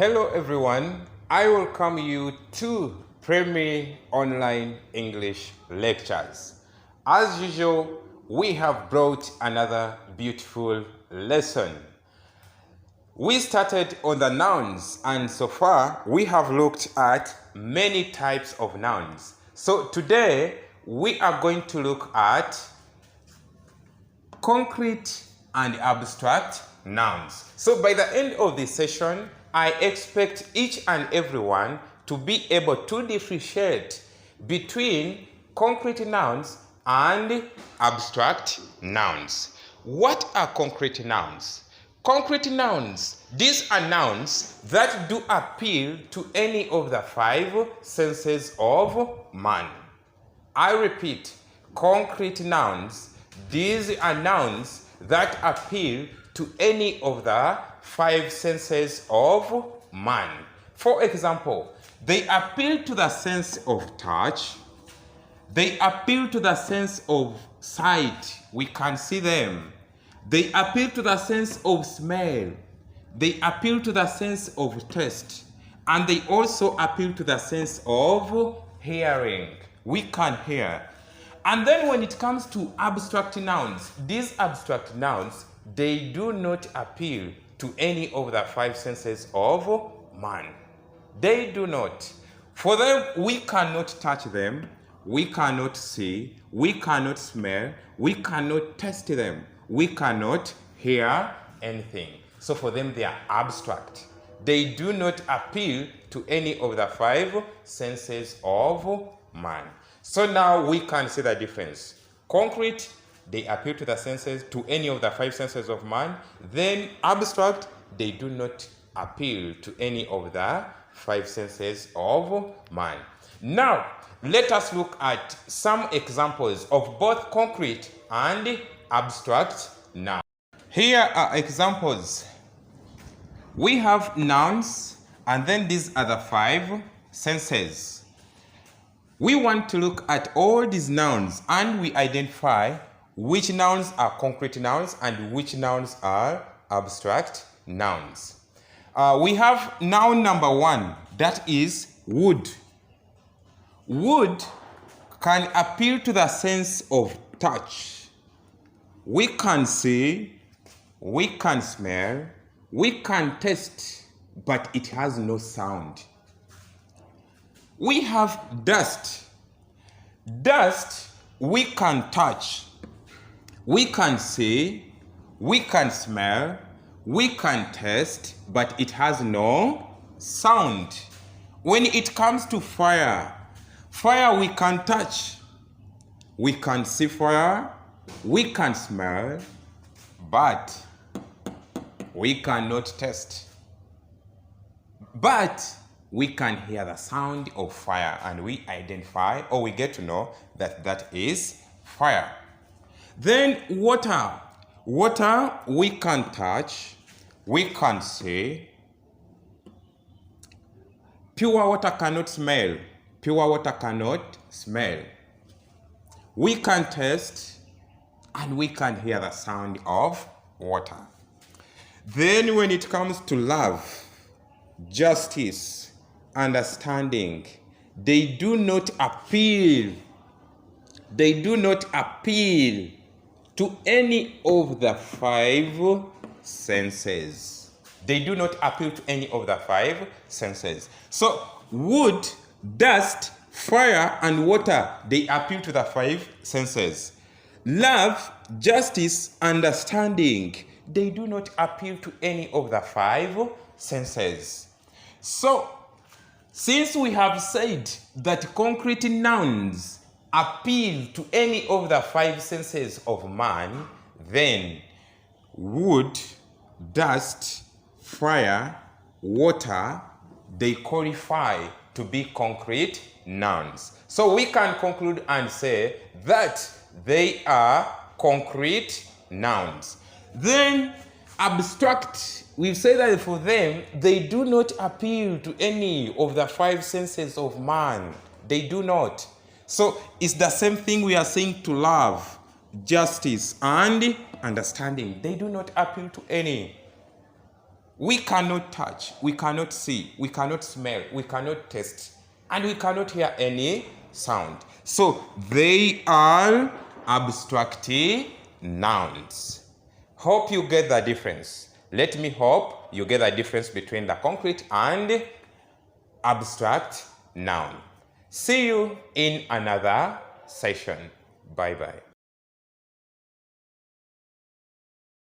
Hello everyone, I welcome you to Premier Online English Lectures. As usual, we have brought another beautiful lesson. We started on the nouns and so far we have looked at many types of nouns. So today we are going to look at concrete and abstract nouns. So by the end of this session, I expect each and everyone to be able to differentiate between concrete nouns and abstract nouns. What are concrete nouns? Concrete nouns, these are nouns that do appeal to any of the five senses of man. I repeat, concrete nouns, these are nouns that appeal to any of the five senses of man. For example, they appeal to the sense of touch, they appeal to the sense of sight, we can see them. They appeal to the sense of smell, they appeal to the sense of taste, and they also appeal to the sense of hearing. We can hear. And then when it comes to abstract nouns, these abstract nouns, they do not appeal to any of the five senses of man. They do not. For them, we cannot touch them, we cannot see, we cannot smell, we cannot taste them, we cannot hear anything. So for them, they are abstract. They do not appeal to any of the five senses of man. So now we can see the difference. Concrete, they appeal to the senses, to any of the five senses of man. Then abstract, they do not appeal to any of the five senses of man. Now, let us look at some examples of both concrete and abstract nouns. Here are examples. We have nouns, and then these are the five senses. We want to look at all these nouns and we identify which nouns are concrete nouns and which nouns are abstract nouns. We have noun number one, that is wood. Wood can appeal to the sense of touch. We can see, we can smell, we can taste, but it has no sound. We have dust. Dust we can touch, we can see, we can smell, we can taste, but it has no sound. When it comes to fire, fire we can touch, we can see fire, we can smell, but we cannot taste. But we can hear the sound of fire and we identify or we get to know that that is fire. Then water. Water we can touch, we can see. Pure water cannot smell. Pure water cannot smell. We can taste and we can hear the sound of water. Then when it comes to love, justice, understanding, they do not appeal to any of the five senses. They do not appeal to any of the five senses. So wood, dust, fire, and water, they appeal to the five senses. Love, justice, understanding, they do not appeal to any of the five senses. So since we have said that concrete nouns appeal to any of the five senses of man, then wood, dust, fire, water, they qualify to be concrete nouns. So we can conclude and say that they are concrete nouns. Then abstract, we've said that for them, they do not appeal to any of the five senses of man. They do not. So it's the same thing we are saying to love, justice, and understanding. They do not appeal to any. We cannot touch, we cannot see, we cannot smell, we cannot taste, and we cannot hear any sound. So they are abstract nouns. Hope you get the difference. Let me hope you get the difference between the concrete and abstract noun. See you in another session. Bye-bye.